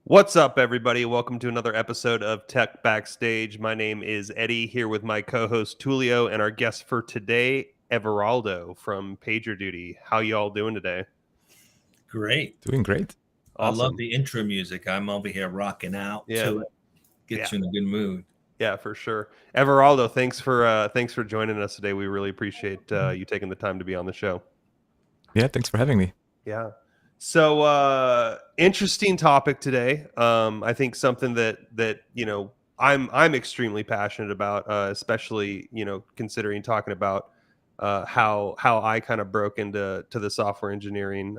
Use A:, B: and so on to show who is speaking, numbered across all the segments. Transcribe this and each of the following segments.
A: What's up, everybody? Welcome to another episode of Tech Backstage. My name is Eddie, here with my co-host Tulio and our guest for today, Everaldo from PagerDuty. How you all doing today?
B: Great.
C: Doing great.
B: I love
A: Awesome.
B: the intro music. I'm over here rocking out
A: Yeah,
B: to it. Gets
A: yeah,
B: you in a good mood.
A: yeah, for sure. Everaldo, thanks for joining us today. We really appreciate you taking the time to be on the show.
C: Yeah, thanks for having me.
A: Yeah. So interesting topic today. I think something that I'm extremely passionate about, especially considering talking about how I kind of broke into the software engineering.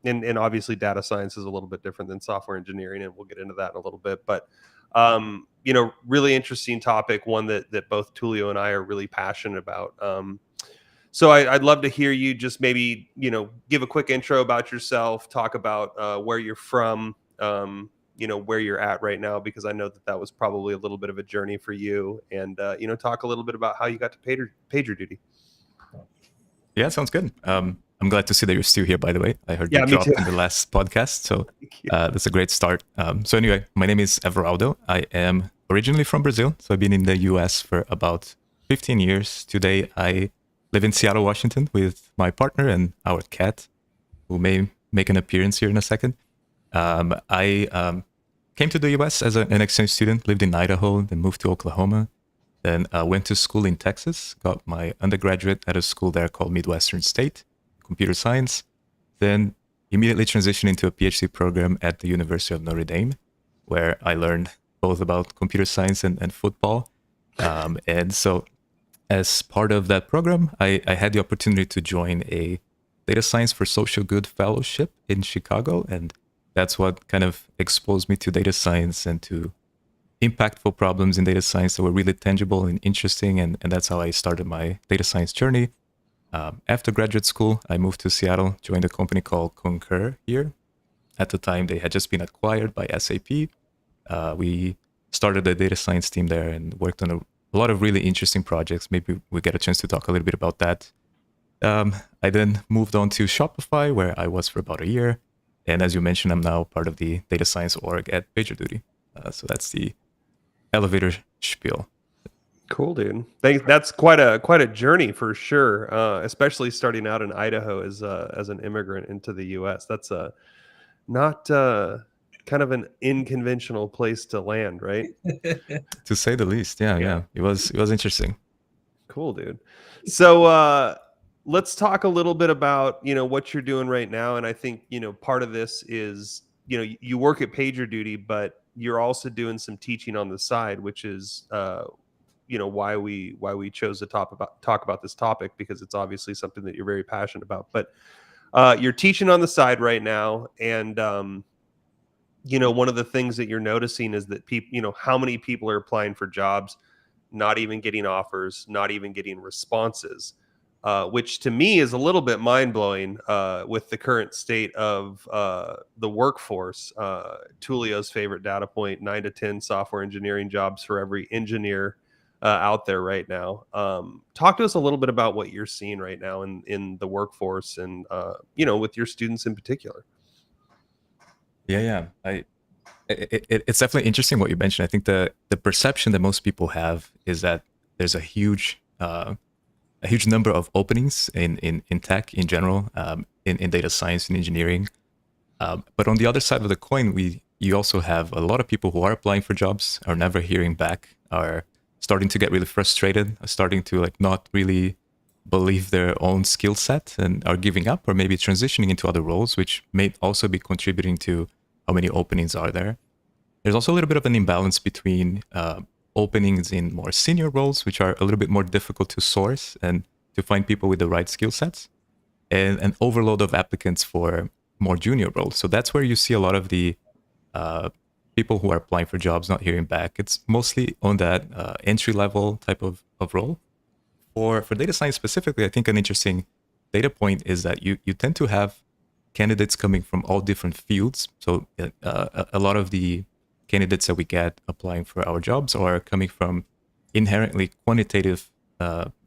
A: And obviously data science is a little bit different than software engineering, and we'll get into that in a little bit. But really interesting topic, one that both Tulio and I are really passionate about. So I'd love to hear you just maybe, give a quick intro about yourself, talk about where you're from, where you're at right now, because I know that was probably a little bit of a journey for you, and talk a little bit about how you got to PagerDuty.
C: Yeah, sounds good. I'm glad to see that you're still here, by the way. I heard
A: Yeah,
C: you
A: me
C: dropped
A: too.
C: in the last podcast, so that's a great start. So anyway, my name is Everaldo. I am originally from Brazil, so I've been in the US for about 15 years. Today, I live in Seattle, Washington with my partner and our cat, who may make an appearance here in a second. I came to the US as an exchange student, lived in Idaho, then moved to Oklahoma. Then went to school in Texas, got my undergraduate at a school there called Midwestern State, computer science. Then immediately transitioned into a PhD program at the University of Notre Dame, where I learned both about computer science and football. And so as part of that program, I had the opportunity to join a data science for social good fellowship in Chicago. And that's what kind of exposed me to data science and to impactful problems in data science that were really tangible and interesting. And that's how I started my data science journey. After graduate school, I moved to Seattle, joined a company called Concur here. At the time, they had just been acquired by SAP. We started the data science team there and worked on a lot of really interesting projects. Maybe we get a chance to talk a little bit about that. I then moved on to Shopify, where I was for about a year. And as you mentioned, I'm now part of the data science org at PagerDuty. So that's the elevator spiel.
A: Cool, dude. That's quite a journey for sure, especially starting out in Idaho as an immigrant into the U.S. That's not kind of an unconventional place to land, right?
C: To say the least, yeah. It was interesting.
A: Cool, dude. So let's talk a little bit about what you're doing right now, and I think part of this is you work at PagerDuty, but you're also doing some teaching on the side, which is why we chose to talk about this topic, because it's obviously something that you're very passionate about. But you're teaching on the side right now, and one of the things that you're noticing is that people, how many people are applying for jobs, not even getting offers, not even getting responses, which to me is a little bit mind blowing with the current state of the workforce. Tulio's favorite data point: 9 to 10 software engineering jobs for every engineer out there right now. Talk to us a little bit about what you're seeing right now in the workforce, and with your students in particular.
C: Yeah. It's definitely interesting what you mentioned. I think the perception that most people have is that there's a huge number of openings in tech in general, in data science and engineering. But on the other side of the coin, you also have a lot of people who are applying for jobs, are never hearing back, are starting to get really frustrated, are starting to not really believe their own skill set and are giving up, or maybe transitioning into other roles, which may also be contributing to how many openings are there. There's also a little bit of an imbalance between openings in more senior roles, which are a little bit more difficult to source and to find people with the right skill sets, and an overload of applicants for more junior roles. So that's where you see a lot of the people who are applying for jobs not hearing back. It's mostly on that entry level type of role. For data science specifically, I think an interesting data point is that you tend to have candidates coming from all different fields. So a lot of the candidates that we get applying for our jobs are coming from inherently quantitative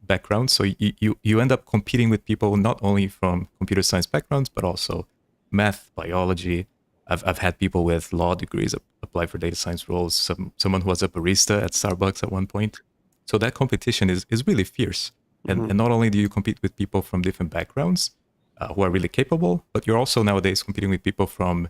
C: backgrounds. So you end up competing with people not only from computer science backgrounds, but also math, biology, I've had people with law degrees apply for data science roles. Someone who was a barista at Starbucks at one point. So that competition is really fierce. And not only do you compete with people from different backgrounds who are really capable, but you're also nowadays competing with people from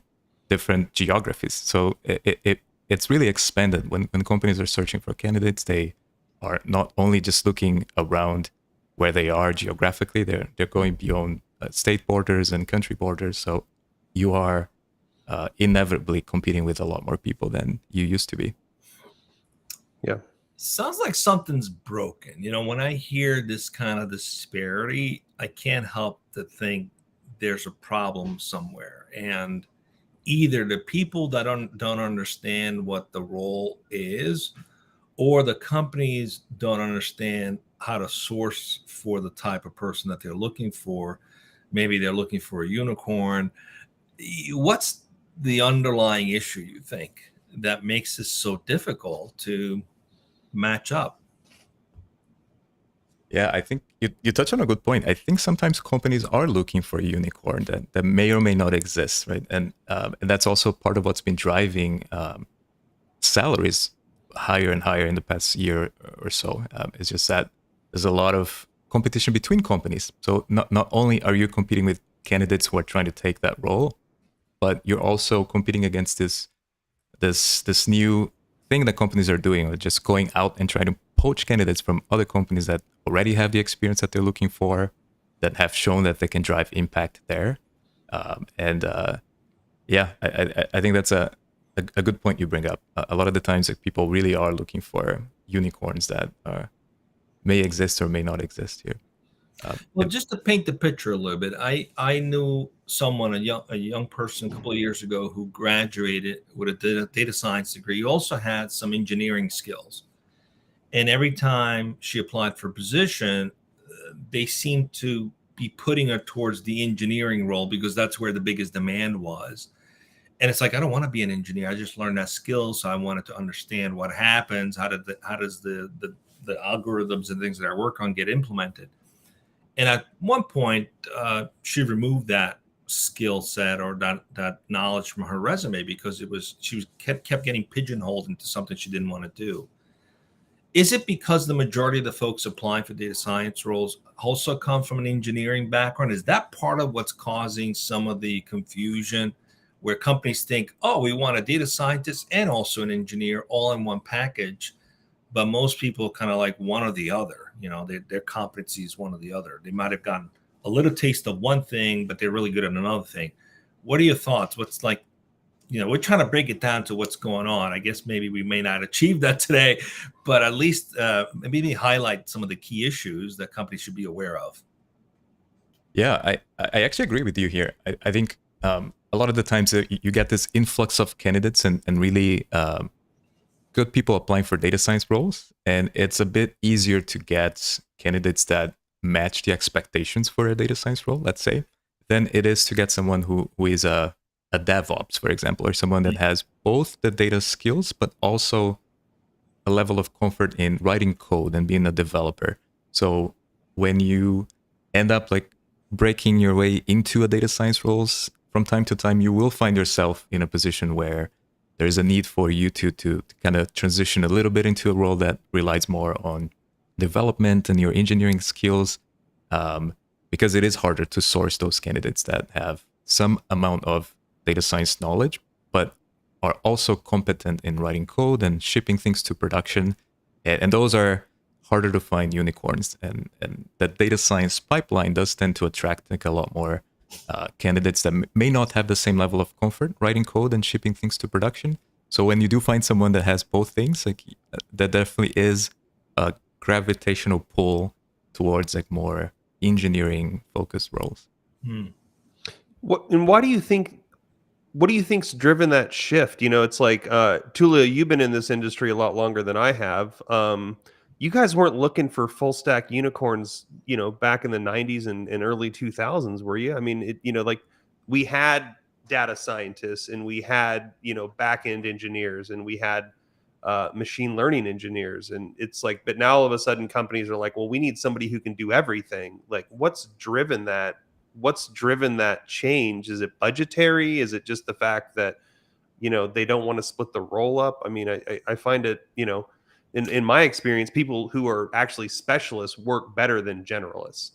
C: different geographies. So it's really expanded. When companies are searching for candidates, they are not only just looking around where they are geographically, they're going beyond state borders and country borders. So you are inevitably competing with a lot more people than you used to be.
A: Yeah.
B: Sounds like something's broken. You know, when I hear this kind of disparity, I can't help to think there's a problem somewhere. And either the people that don't understand what the role is, or the companies don't understand how to source for the type of person that they're looking for. Maybe they're looking for a unicorn. What's the underlying issue, you think, that makes this so difficult to match up?
C: Yeah, I think you touch on a good point. I think sometimes companies are looking for a unicorn that may or may not exist, right? And that's also part of what's been driving salaries higher and higher in the past year or so. It's just that there's a lot of competition between companies. So not only are you competing with candidates who are trying to take that role, but you're also competing against this new thing that companies are doing, of just going out and trying to poach candidates from other companies that already have the experience that they're looking for, that have shown that they can drive impact there. Yeah, I think that's a good point you bring up. A lot of the times, like, people really are looking for unicorns that may exist or may not exist here.
B: Well, just to paint the picture a little bit, I knew someone, a young person, a couple of years ago who graduated with a data science degree. He also had some engineering skills, and every time she applied for a position, they seemed to be putting her towards the engineering role because that's where the biggest demand was. And it's like, I don't want to be an engineer. I just learned that skill, so I wanted to understand what happens. How does the algorithms and things that I work on get implemented? And at one point, she removed that skill set or that knowledge from her resume because she kept getting pigeonholed into something she didn't want to do. Is it because the majority of the folks applying for data science roles also come from an engineering background? Is that part of what's causing some of the confusion, where companies think, oh, we want a data scientist and also an engineer all in one package? But most people kind of like one or the other. You know, their competency is one or the other. They might have gotten a little taste of one thing, but they're really good at another thing. What are your thoughts? What's like, you know, we're trying to break it down to what's going on. I guess maybe we may not achieve that today, but at least maybe highlight some of the key issues that companies should be aware of.
C: Yeah, I actually agree with you here. I think a lot of the times you get this influx of candidates and really good people applying for data science roles, and it's a bit easier to get candidates that match the expectations for a data science role, let's say, than it is to get someone who is a DevOps, for example, or someone that has both the data skills but also a level of comfort in writing code and being a developer. So when you end up like breaking your way into a data science roles, from time to time, you will find yourself in a position where there's a need for you to kind of transition a little bit into a role that relies more on development and your engineering skills, because it is harder to source those candidates that have some amount of data science knowledge, but are also competent in writing code and shipping things to production. And those are harder to find unicorns. And the data science pipeline does tend to attract like a lot more candidates that may not have the same level of comfort writing code and shipping things to production. So when you do find someone that has both things, like, that definitely is a gravitational pull towards like more engineering focused roles.
A: Why do you think? What do you think's driven that shift? You know, it's like, Tula, you've been in this industry a lot longer than I have. You guys weren't looking for full stack unicorns, you know, back in the 90s and early 2000s, were you? I mean, like, we had data scientists and we had, back end engineers and we had machine learning engineers. And it's like, but now all of a sudden companies are like, well, we need somebody who can do everything. Like, what's driven that what's driven that change? Is it budgetary? Is it just the fact that, they don't want to split the roll up? I mean, I find it, in my experience, people who are actually specialists work better than generalists.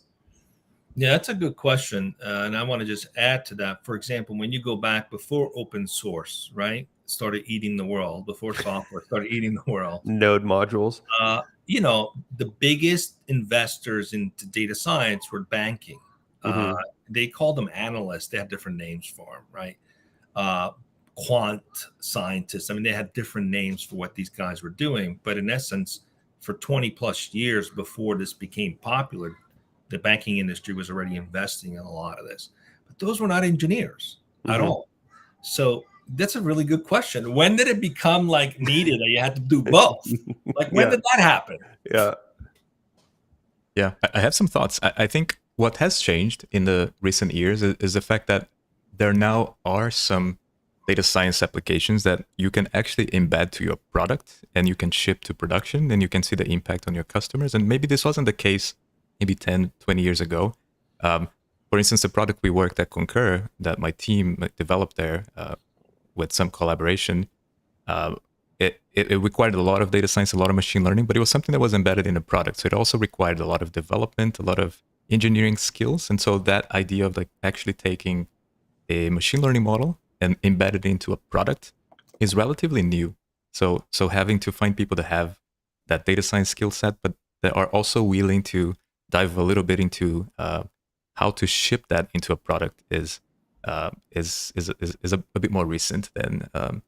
B: Yeah, that's a good question. And I want to just add to that. For example, when you go back before open source, right, started eating the world, before software started eating the world,
A: Node modules.
B: The biggest investors into data science were banking. They called them analysts. They had different names for them, right? Quant scientists. I mean, they had different names for what these guys were doing. But in essence, for 20 plus years before this became popular, the banking industry was already investing in a lot of this. But those were not engineers at all. So that's a really good question. When did it become like needed that you had to do both? Like, when did that happen?
C: Yeah, I have some thoughts. I think what has changed in the recent years is the fact that there now are some data science applications that you can actually embed to your product and you can ship to production and you can see the impact on your customers. And maybe this wasn't the case maybe 10, 20 years ago. For instance, the product we worked at Concur that my team developed there with some collaboration, it required a lot of data science, a lot of machine learning, but it was something that was embedded in the product. So it also required a lot of development, a lot of engineering skills. And so that idea of like actually taking a machine learning model and embed it into a product is relatively new. So having to find people that have that data science skill set, but that are also willing to dive a little bit into how to ship that into a product is a bit more recent than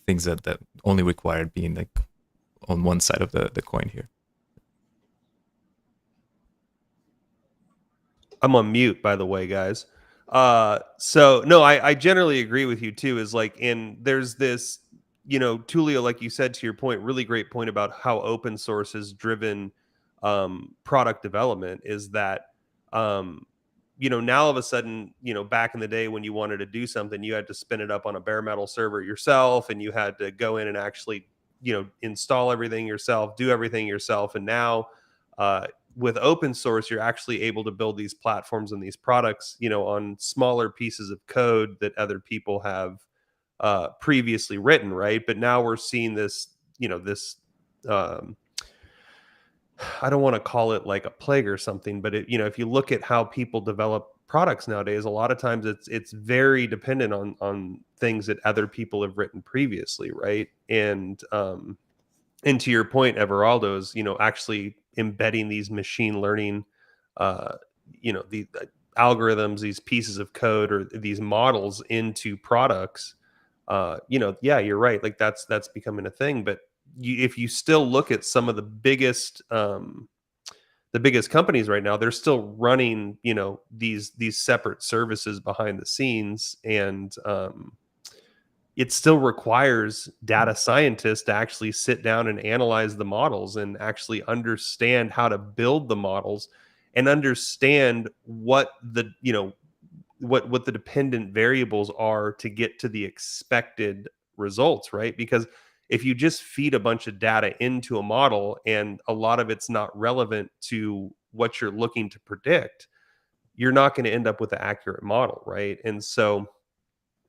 C: things that only required being like on one side of the coin here.
A: I'm on mute, by the way, guys. So no, I generally agree with you too, is like, and there's this, Tulio, like you said, to your point, really great point about how open source has driven product development, is that now all of a sudden, back in the day when you wanted to do something, you had to spin it up on a bare metal server yourself, and you had to go in and actually, install everything yourself, do everything yourself. And now with open source, you're actually able to build these platforms and these products, on smaller pieces of code that other people have previously written, right? But now we're seeing this, I don't want to call it like a plague or something, but if you look at how people develop products nowadays, a lot of times it's very dependent on things that other people have written previously, right? And to your point, Everaldo, is actually embedding these machine learning, the algorithms, these pieces of code or these models into products. Yeah, you're right. Like that's becoming a thing, but if you still look at some of the biggest companies right now, they're still running, these separate services behind the scenes. And it still requires data scientists to actually sit down and analyze the models and actually understand how to build the models and understand what the, what the dependent variables are to get to the expected results, right? Because if you just feed a bunch of data into a model and a lot of it's not relevant to what you're looking to predict, you're not going to end up with an accurate model, right? And so,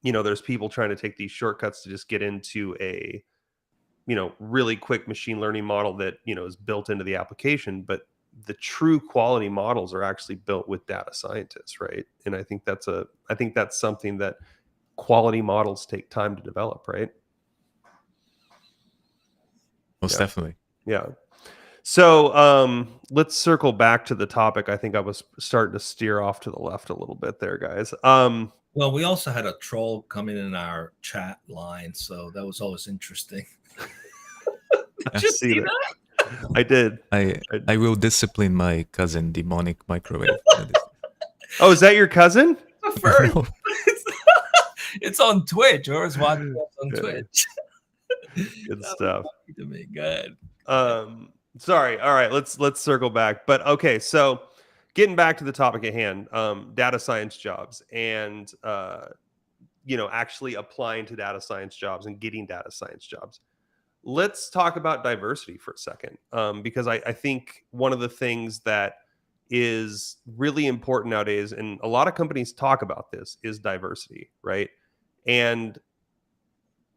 A: there's people trying to take these shortcuts to just get into a, really quick machine learning model that, is built into the application. But the true quality models are actually built with data scientists, right? And I think that's something that quality models take time to develop, right?
C: Most definitely.
A: Yeah. So let's circle back to the topic. I think I was starting to steer off to the left a little bit there, guys.
B: Well, we also had a troll come in our chat line, so that was always interesting. Did you see that?
A: I did.
C: I will discipline my cousin, Demonic Microwave.
A: Oh, is that your cousin?
B: No. It's on Twitch, or it's watching on Twitch.
A: Good stuff.
B: To me. Good.
A: Sorry. All right. Let's circle back. But okay, so getting back to the topic at hand, data science jobs and actually applying to data science jobs and getting data science jobs. Let's talk about diversity for a second, because I think one of the things that is really important nowadays, and a lot of companies talk about this, is diversity, right? And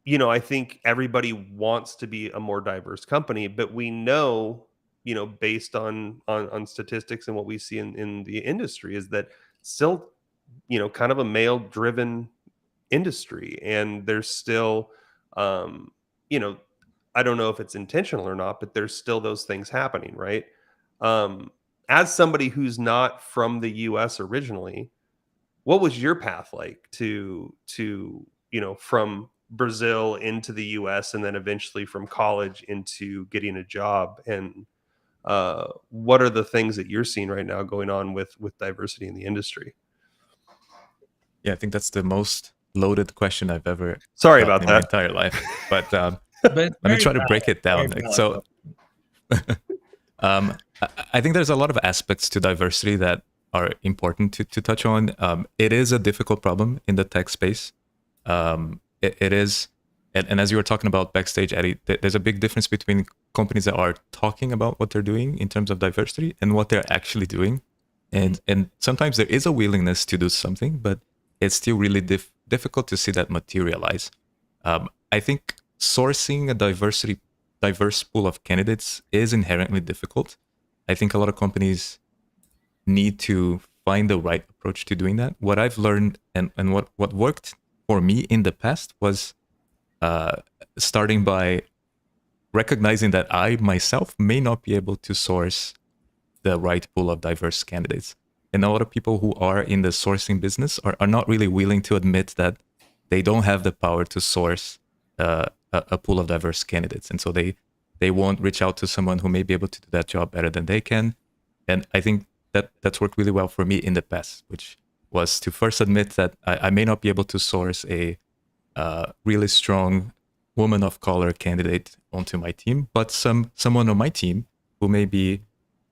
A: I think everybody wants to be a more diverse company, but we know, based on statistics and what we see in the industry, is that still, kind of a male driven industry, and there's still, um, you know, I don't know if it's intentional or not, but there's still those things happening, right? Um, as somebody who's not from the US originally, what was your path like to from Brazil into the US, and then eventually from college into getting a job? And what are the things that you're seeing right now going on with diversity in the industry?
C: Yeah, I think that's the most loaded question I've ever
A: Sorry
C: gotten
A: about
C: in my
A: that.
C: entire life. But
B: But
C: let me
B: very
C: try to
B: valid,
C: break it
B: very
C: down. Like,
B: valid
C: so I think there's a lot of aspects to diversity that are important to touch on. It is a difficult problem in the tech space. It is, and as you were talking about Backstage, Eddie, there's a big difference between companies that are talking about what they're doing in terms of diversity and what they're actually doing. And sometimes there is a willingness to do something, but it's still really difficult to see that materialize. I think sourcing a diverse pool of candidates is inherently difficult. I think a lot of companies need to find the right approach to doing that. What I've learned and what worked for me in the past was starting by recognizing that I myself may not be able to source the right pool of diverse candidates. And a lot of people who are in the sourcing business are not really willing to admit that they don't have the power to source a pool of diverse candidates. And so they won't reach out to someone who may be able to do that job better than they can. And I think that's worked really well for me in the past, which was to first admit that I may not be able to source a really strong woman of color candidate onto my team, but someone on my team who may be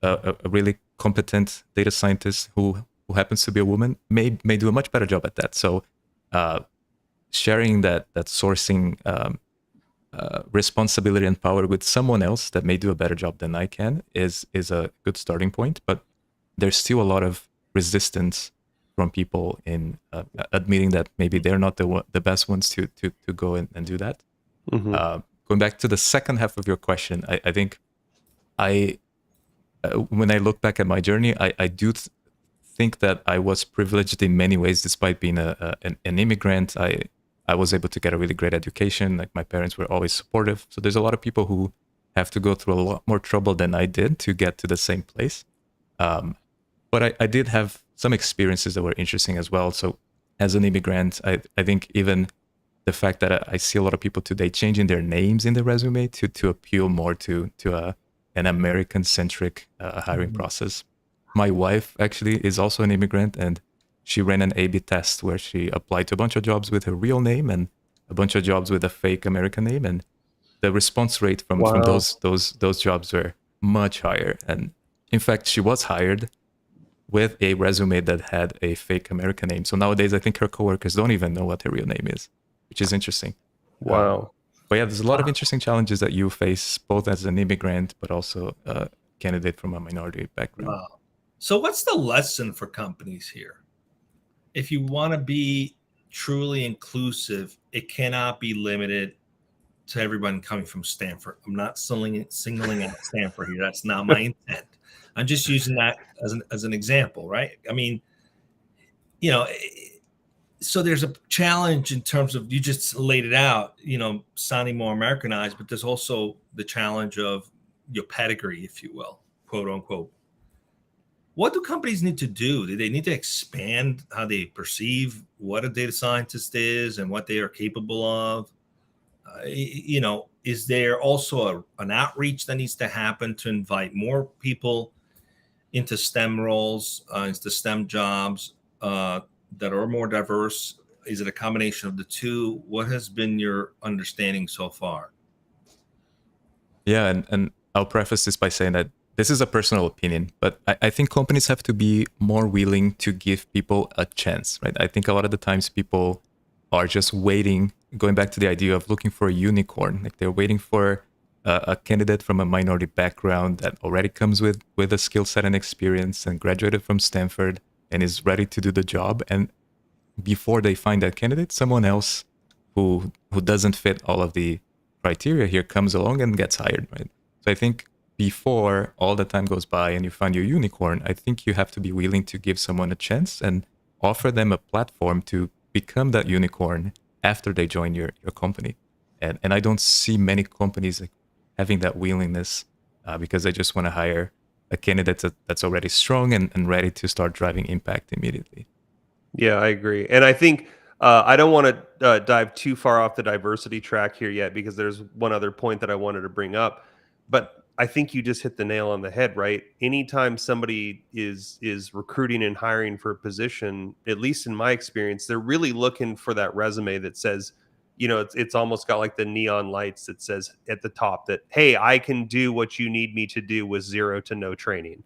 C: a really competent data scientist who happens to be a woman may do a much better job at that. So sharing that sourcing responsibility and power with someone else that may do a better job than I can is a good starting point. But there's still a lot of resistance from people in admitting that maybe they're not the best ones to go and do that.
A: Mm-hmm.
C: Going back to the second half of your question, I think when I look back at my journey, I do think that I was privileged in many ways, despite being an immigrant. I was able to get a really great education. Like, my parents were always supportive. So there's a lot of people who have to go through a lot more trouble than I did to get to the same place. But I did have some experiences that were interesting as well. So as an immigrant, I think even the fact that I see a lot of people today changing their names in the resume to appeal more to an American-centric hiring process. My wife actually is also an immigrant, and she ran an A/B test where she applied to a bunch of jobs with her real name and a bunch of jobs with a fake American name, and the response rate from those jobs were much higher. And in fact, she was hired with a resume that had a fake American name. So nowadays, I think her coworkers don't even know what her real name is, which is interesting.
A: Wow.
C: But yeah, there's a lot of interesting challenges that you face, both as an immigrant, but also a candidate from a minority background.
B: Wow. So what's the lesson for companies here? If you want to be truly inclusive, it cannot be limited to everyone coming from Stanford. I'm not singling out Stanford here. That's not my intent. I'm just using that as an example, right? I mean, so there's a challenge in terms of, you just laid it out, sounding more Americanized, but there's also the challenge of your pedigree, if you will, quote unquote. What do companies need to do? Do they need to expand how they perceive what a data scientist is and what they are capable of? Is there also an outreach that needs to happen to invite more people into STEM roles, into STEM jobs that are more diverse? Is it a combination of the two? What has been your understanding so far?
C: Yeah, and I'll preface this by saying that this is a personal opinion, but I think companies have to be more willing to give people a chance, right? I think a lot of the times people are just waiting, going back to the idea of looking for a unicorn, like they're waiting for a candidate from a minority background that already comes with a skill set and experience and graduated from Stanford and is ready to do the job. And before they find that candidate, someone else who doesn't fit all of the criteria here comes along and gets hired, right? So I think before all the time goes by and you find your unicorn, I think you have to be willing to give someone a chance and offer them a platform to become that unicorn after they join your company. And I don't see many companies like having that willingness because they just want to hire a candidate that's already strong and ready to start driving impact immediately.
A: Yeah, I agree. And I think I don't want to dive too far off the diversity track here yet, because there's one other point that I wanted to bring up. But I think you just hit the nail on the head, right? Anytime somebody is recruiting and hiring for a position, at least in my experience, they're really looking for that resume that says, it's almost got like the neon lights that says at the top that, hey, I can do what you need me to do with 0 to no training.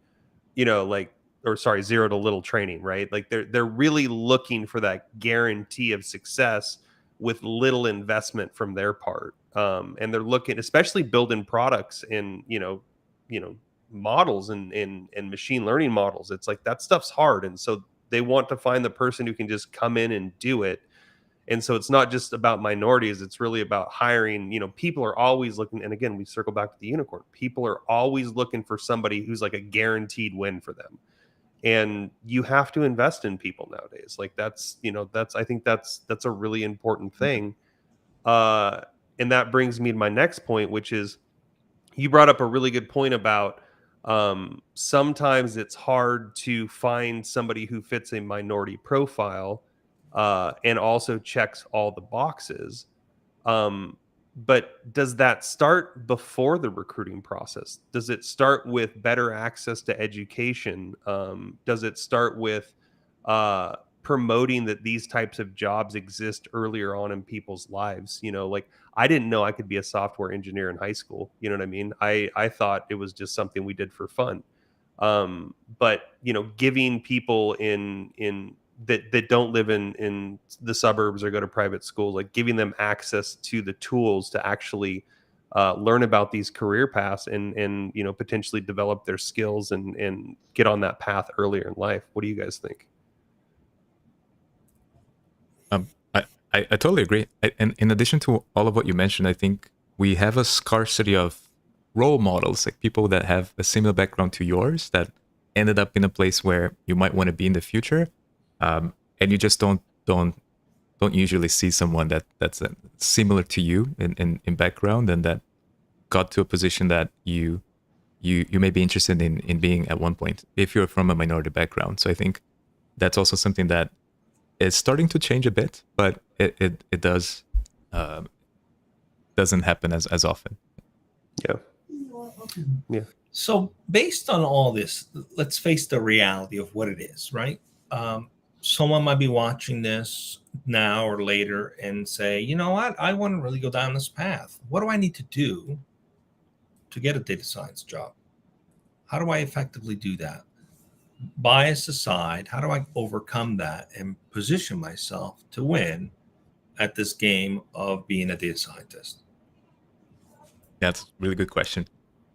A: Like, or sorry, 0 to little training, right? Like they're really looking for that guarantee of success with little investment from their part. And they're looking, especially building products and models and machine learning models. It's like that stuff's hard, and so they want to find the person who can just come in and do it. And so it's not just about minorities, it's really about hiring. People are always looking, and again, we circle back to the unicorn. People are always looking for somebody who's like a guaranteed win for them. And you have to invest in people nowadays. Like I think that's a really important thing. And that brings me to my next point, which is you brought up a really good point about sometimes it's hard to find somebody who fits a minority profile and also checks all the boxes. But does that start before the recruiting process? Does it start with better access to education? Does it start with promoting that these types of jobs exist earlier on in people's lives? Like I didn't know I could be a software engineer in high school. You know what I mean? I thought it was just something we did for fun. But giving people in that don't live in the suburbs or go to private schools, like giving them access to the tools to actually learn about these career paths and potentially develop their skills and get on that path earlier in life. What do you guys think?
C: I totally agree. And in addition to all of what you mentioned, I think we have a scarcity of role models, like people that have a similar background to yours that ended up in a place where you might want to be in the future. And you just don't usually see someone that's similar to you in background and that got to a position that you may be interested in being at one point if you're from a minority background. So I think that's also something that is starting to change a bit, but it doesn't happen as often.
A: Yeah.
B: So based on all this, let's face the reality of what it is, right? Someone might be watching this now or later and say, you know what, I want to really go down this path. What do I need to do to get a data science job? How do I effectively do that? Bias aside, how do I overcome that and position myself to win at this game of being a data scientist?
C: Yeah, that's a really good question.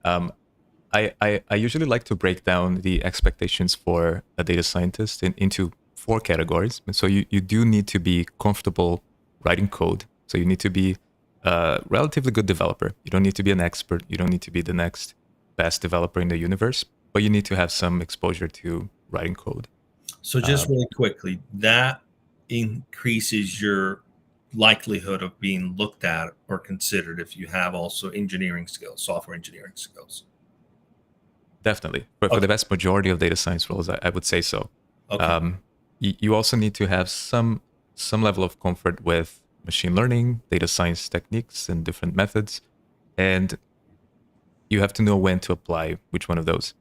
C: I usually like to break down the expectations for a data scientist into 4 categories. And so you do need to be comfortable writing code. So you need to be a relatively good developer. You don't need to be an expert. You don't need to be the next best developer in the universe, but you need to have some exposure to writing code.
B: So just really quickly, that increases your likelihood of being looked at or considered if you have also engineering skills, software engineering skills.
C: Definitely. But for the vast majority of data science roles, I would say so.
B: Okay.
C: You also need to have some level of comfort with machine learning, data science techniques, and different methods. And you have to know when to apply which one of those.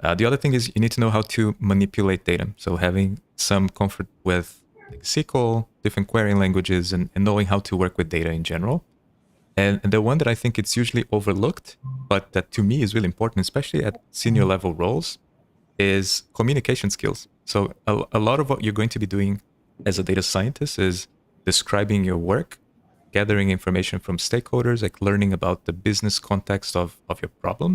C: The other thing is you need to know how to manipulate data. So having some comfort with SQL, different querying languages, and knowing how to work with data in general. And the one that I think it's usually overlooked, but that to me is really important, especially at senior level roles, is communication skills. So a lot of what you're going to be doing as a data scientist is describing your work, gathering information from stakeholders, like learning about the business context of your problem.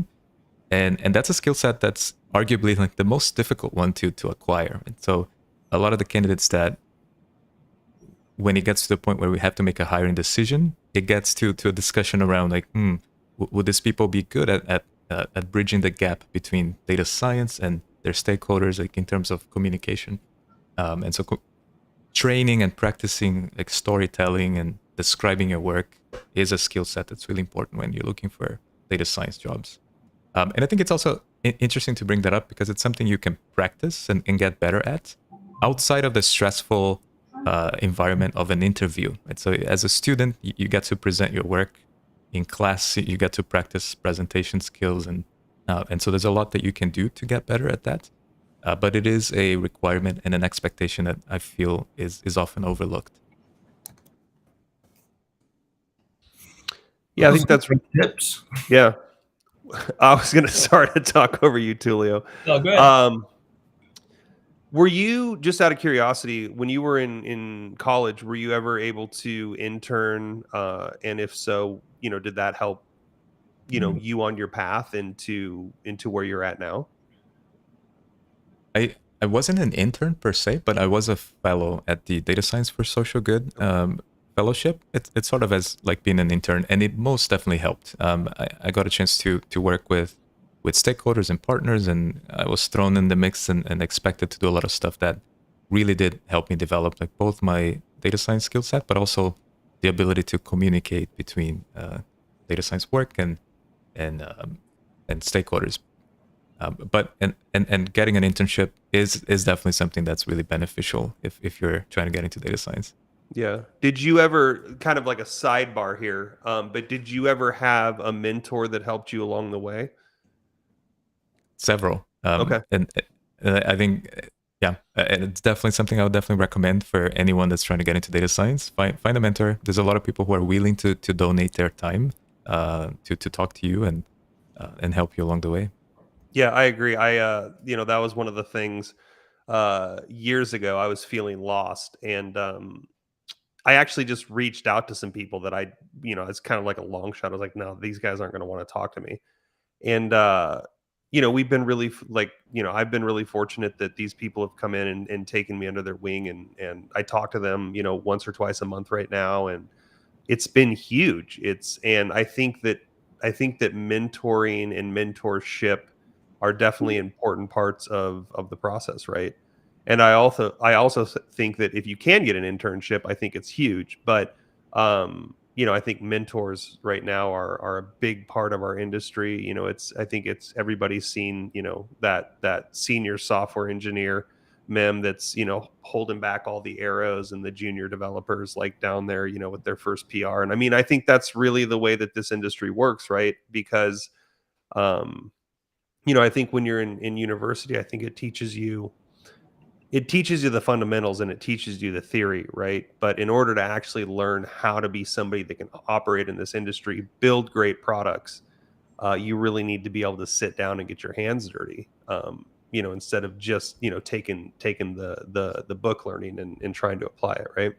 C: And that's a skill set that's arguably like the most difficult one to acquire. And so a lot of the candidates that, when it gets to the point where we have to make a hiring decision, it gets to a discussion around like, would these people be good at bridging the gap between data science and their stakeholders, like in terms of communication. And so training and practicing like storytelling and describing your work is a skill set that's really important when you're looking for data science jobs. And I think it's also interesting to bring that up because it's something you can practice and get better at outside of the stressful environment of an interview. Right? So as a student, you get to present your work. In class, you get to practice presentation skills, and so there's a lot that you can do to get better at that. But it is a requirement and an expectation that I feel is often overlooked.
A: Yeah, I think that's
B: tips.
A: Yeah. I was going to start to talk over you, Tulio.
B: No, go ahead.
A: Were you, just out of curiosity, when you were in college, were you ever able to intern? And if so, did that help, you on your path into where you're at now?
C: I wasn't an intern per se, but I was a fellow at the Data Science for Social Good fellowship. It's sort of as like being an intern, and it most definitely helped. I got a chance to work with stakeholders and partners, and I was thrown in the mix and expected to do a lot of stuff that really did help me develop like both my data science skill set, but also the ability to communicate between data science work and stakeholders. But getting an internship is definitely something that's really beneficial if you're trying to get into data science.
A: Yeah. Did you ever, kind of like a sidebar here, but did you ever have a mentor that helped you along the way?
C: Several.
A: Okay.
C: And I think, and it's definitely something I would definitely recommend for anyone that's trying to get into data science. Find a mentor. There's a lot of people who are willing to donate their time to talk to you and help you along the way.
A: Yeah, I agree. That was one of the things years ago. I was feeling lost, and I actually just reached out to some people that it's kind of like a long shot. I was like, no, these guys aren't going to want to talk to me. And we've been really I've been really fortunate that these people have come in and taken me under their wing, and I talk to them, once or twice a month right now, and it's been huge. And I think that mentoring and mentorship are definitely important parts of the process, right? And I also think that if you can get an internship, I think it's huge. But I think mentors right now are a big part of our industry. I think it's everybody's seen, that senior software engineer mem that's, holding back all the arrows and the junior developers like down there, with their first PR. And I mean, I think that's really the way that this industry works, right? Because I think when you're in university, I think it teaches you the fundamentals and it teaches you the theory, right? But in order to actually learn how to be somebody that can operate in this industry, build great products, you really need to be able to sit down and get your hands dirty, instead of just, taking the book learning and trying to apply it, right?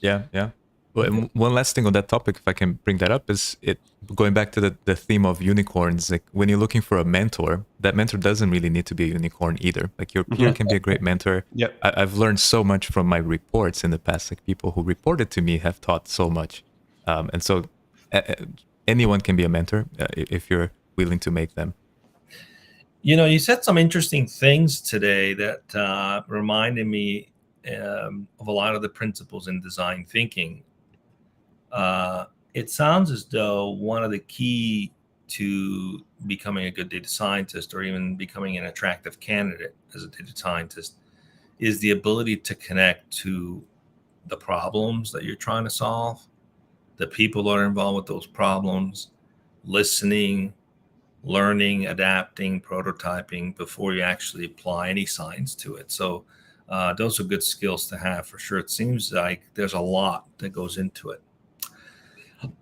C: Yeah. Well, and one last thing on that topic, if I can bring that up, is it going back to the theme of unicorns. Like when you're looking for a mentor, that mentor doesn't really need to be a unicorn either. Like your peer can be a great mentor.
A: Yep.
C: I've learned so much from my reports in the past. Like people who reported to me have taught so much, and so anyone can be a mentor if you're willing to make them.
B: You said some interesting things today that reminded me of a lot of the principles in design thinking. It sounds as though one of the key to becoming a good data scientist, or even becoming an attractive candidate as a data scientist, is the ability to connect to the problems that you're trying to solve, the people that are involved with those problems, listening, learning, adapting, prototyping before you actually apply any science to it. So those are good skills to have for sure. It seems like there's a lot that goes into it.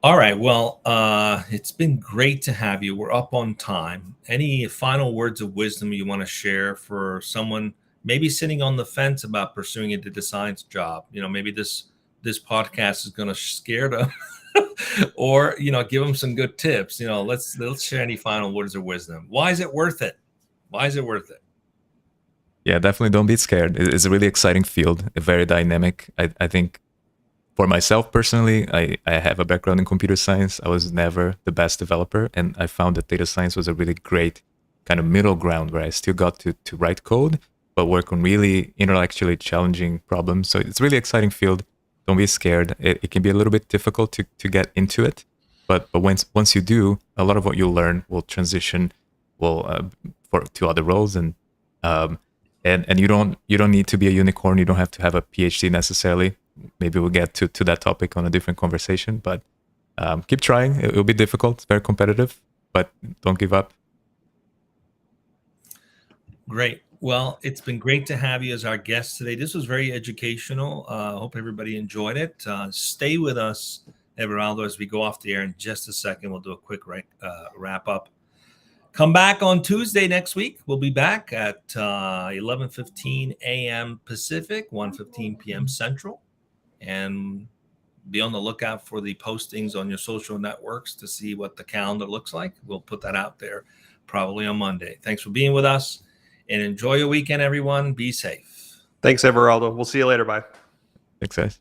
B: All right. Well, it's been great to have you. We're up on time. Any final words of wisdom you want to share for someone maybe sitting on the fence about pursuing a data science job? Maybe this this podcast is going to scare them or, give them some good tips. Let's share any final words of wisdom. Why is it worth it? Why is it worth it?
C: Yeah, definitely don't be scared. It's a really exciting field, very dynamic. I think for myself personally, I have a background in computer science. I was never the best developer, and I found that data science was a really great kind of middle ground where I still got to write code, but work on really intellectually challenging problems. So it's a really exciting field. Don't be scared. It can be a little bit difficult to get into it, but once you do, a lot of what you'll learn will transition to other roles, and you don't need to be a unicorn. You don't have to have a PhD necessarily. Maybe we'll get to that topic on a different conversation, but keep trying. It'll be difficult. It's very competitive, but don't give up.
B: Great. Well, it's been great to have you as our guest today. This was very educational. I hope everybody enjoyed it. Stay with us, Everaldo, as we go off the air in just a second. We'll do a quick wrap up. Come back on Tuesday next week. We'll be back at 11:15 a.m. Pacific, 1:15 p.m. Central. And be on the lookout for the postings on your social networks to see what the calendar looks like. We'll put that out there probably on Monday. Thanks for being with us, and enjoy your weekend, everyone. Be safe.
A: Thanks, Everaldo. We'll see you later. Bye.
C: Thanks, guys.